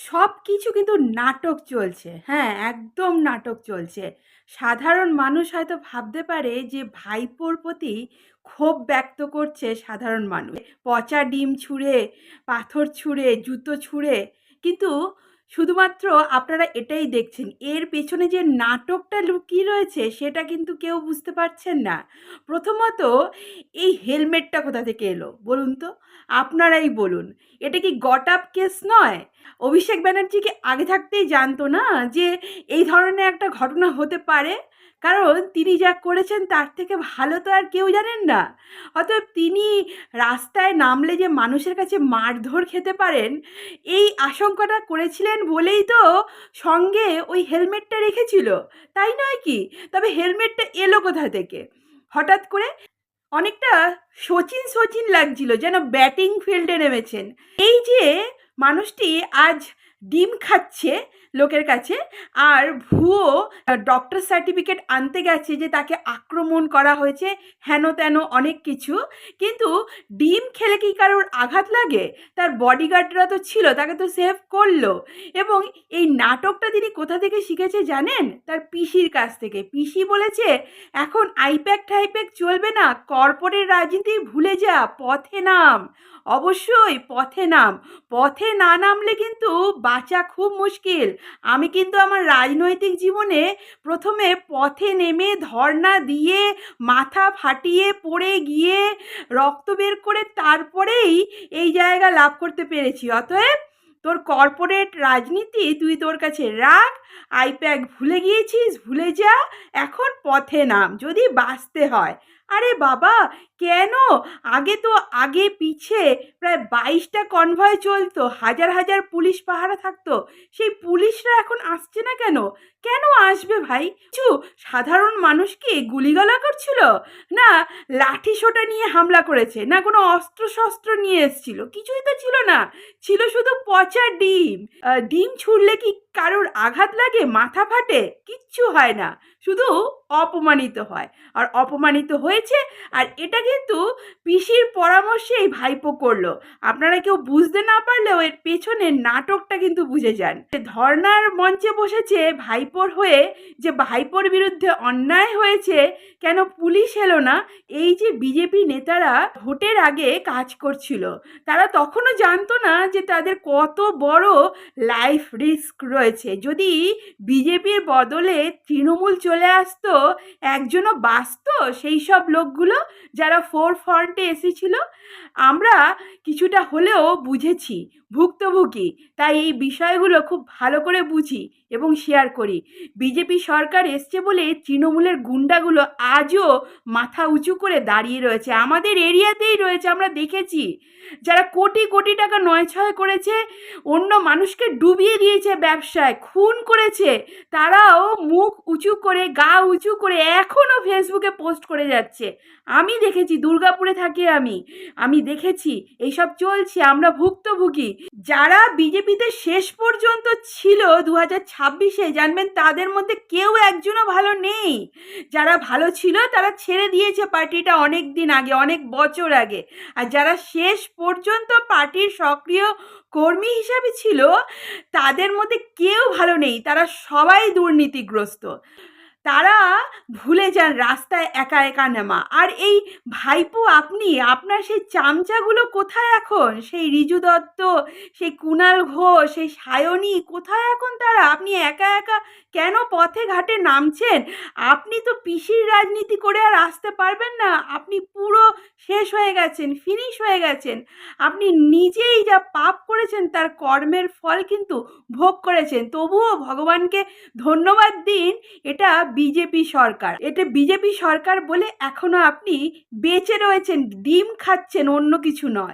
সব কিছু কিন্তু নাটক চলছে। হ্যাঁ, একদম নাটক চলছে। সাধারণ মানুষ হয়তো ভাবতে পারে যে ভাইপোর প্রতি ক্ষোভ ব্যক্ত করছে সাধারণ মানুষ। পচা ডিম ছুঁড়ে, পাথর ছুঁড়ে, জুতো ছুঁড়ে। কিন্তু শুধুমাত্র আপনারা এটাই দেখছেন। এর পেছনে যে নাটকটা লুকিয়ে রয়েছে সেটা কিন্তু কেউ বুঝতে পারছেন না। প্রথমত এই হেলমেটটা কোথা থেকে এলো বলুন তো? আপনারাই বলুন। এটা কি গট আপ কেস নয়? অভিষেক ব্যানার্জি কি আগে থাকতেই জানতো না যে এই ধরনের একটা ঘটনা হতে পারে? কারণ তিনি যা করেছেন তার থেকে ভালো তো আর কেউ জানেন না। অতএব তিনি রাস্তায় নামলে যে মানুষের কাছে মারধর খেতে পারেন, এই আশঙ্কাটা করেছিলেন বলেই তো সঙ্গে ওই হেলমেটটা রেখেছিল, তাই নয় কি? তবে হেলমেটটা এলো কোথা থেকে হঠাৎ করে? অনেকটা সচিন সচিন লাগছিল, যেন ব্যাটিং ফিল্ডে নেমেছেন। এই যে মানুষটি আজ ডিম খাচ্ছে লোকের কাছে, আর ভুয়ো ডক্টর সার্টিফিকেট আনতে গেছে যে তাকে আক্রমণ করা হয়েছে, হেন তেন অনেক কিছু। কিন্তু ডিম খেলে কি কারোর আঘাত লাগে? তার বডিগার্ডরা তো ছিল, তাকে তো সেভ করলো। এবং এই নাটকটা তিনি কোথা থেকে শিখেছে জানেন? তার পিসির কাছ থেকে। পিসি বলেছে এখন আইপ্যাক টাইপ্যাক চলবে না, কর্পোরেট রাজনীতি ভুলে যা, পথে নাম। অবশ্যই পথে নাম। পথে না নামলে কিন্তু বাঁচা খুব মুশকিল। আমি কিন্তু আমার রাজনৈতিক জীবনে প্রথমে পথে নেমে ধর্ণা দিয়ে মাথা ফাটিয়ে পড়ে গিয়ে রক্ত বের করে তারপরেই এই জায়গা লাভ করতে পেরেছি। অতএব তোর কর্পোরেট রাজনীতি তুই তোর কাছে রাখ। আইপ্যাক ভুলে গিয়েছিস, ভুলে যা। এখন পথে নাম যদি বাঁচতে হয়। আরে বাবা, কেন? আগে তো আগে পিছে প্রায় 22টা কনভয় চলতো, হাজার হাজার পুলিশ পাহারা থাকতো। সেই পুলিশরা এখন আসছে না কেন? কেন আসবে ভাই? কিছু সাধারণ মানুষকে গুলিগালা করছিল? না লাঠি সোটা নিয়ে হামলা করেছে? না কোনো অস্ত্র শস্ত্র নিয়ে এসছিল? কিছুই তো ছিল না। ছিল শুধু পচা ডিম। ডিম ছুঁড়লে কি কারোর আঘাত লাগে, মাথা ফাটে? কিচ্ছু হয় না, শুধু অপমানিত হয়। আর অপমানিত হয়েছে, আর এটা কিন্তু পিসির পরামর্শেই ভাইপো করলো। আপনারা কেউ বুঝতে না পারলেও এর পেছনে নাটকটা কিন্তু বুঝে যান। ধর্নার মঞ্চে বসেছে ভাইপোর হয়ে, যে ভাইপোর বিরুদ্ধে অন্যায় হয়েছে, কেন পুলিশ এলো না? এই যে বিজেপি নেতারা ভোটের আগে কাজ করছিল, তারা তখনও জানতো না যে তাদের কত বড় লাইফ রিস্ক রয়েছে। যদি বিজেপির বদলে তৃণমূল চলে আসতো, একজনও বাঁচতো সেই সব লোকগুলো যারা ফোর ফ্রন্টে এসেছিল? আমরা কিছুটা হলেও বুঝেছি, ভুক্তভোগী, তাই এই বিষয়গুলো খুব ভালো করে বুঝি এবং শেয়ার করি। বিজেপি সরকার এসছে বলে তৃণমূলের গুন্ডাগুলো আজও মাথা উঁচু করে দাঁড়িয়ে রয়েছে, আমাদের এরিয়াতেই রয়েছে, আমরা দেখেছি। যারা কোটি কোটি টাকা নয় ছয় করেছে, অন্য মানুষকে ডুবিয়ে দিয়েছে ব্যবসায়, খুন করেছে, তারাও মুখ উঁচু করে, গা উঁচু করে এখনও ফেসবুকে পোস্ট করে যাচ্ছে। আমি দেখেছি, দুর্গাপুরে থাকি আমি দেখেছি এইসব চলছে, আমরা ভুক্তভোগী। যারা বিজেপিতে শেষ পর্যন্ত ছিল 2026-এ, জানবেন তাদের মধ্যে কেউ একজনও ভালো নেই। যারা ভালো ছিল তারা ছেড়ে দিয়েছে পার্টিটা অনেক দিন আগে, অনেক বছর আগে। আর যারা শেষ পর্যন্ত পার্টির সক্রিয় কর্মী হিসাবে ছিল, তাদের মধ্যে কেউ ভালো নেই, তারা সবাই দুর্নীতিগ্রস্ত। তারা ভুলে যান রাস্তায় একা একা নামা। আর এই ভাইপো, আপনি আপনার সেই চামচাগুলো কোথায় এখন? সেই রিজু দত্ত, সেই কুণাল ঘোষ, সেই সায়নী, কোথায় এখন তারা? আপনি একা একা কেন পথে ঘাটে নামছেন? আপনি তো পিসির রাজনীতি করে আর আসতে পারবেন না। আপনি পুরো শেষ হয়ে গেছেন, ফিনিশ হয়ে গেছেন। আপনি নিজেই যা পাপ করেছেন তার কর্মের ফল কিন্তু ভোগ করেছেন। তবুও ভগবানকে ধন্যবাদ দিন, এটা বিজেপি সরকার। এটা বিজেপি সরকার বলে এখনো আপনি বেঁচে রয়েছেন, ডিম খাচ্ছেন, অন্য কিছু নয়।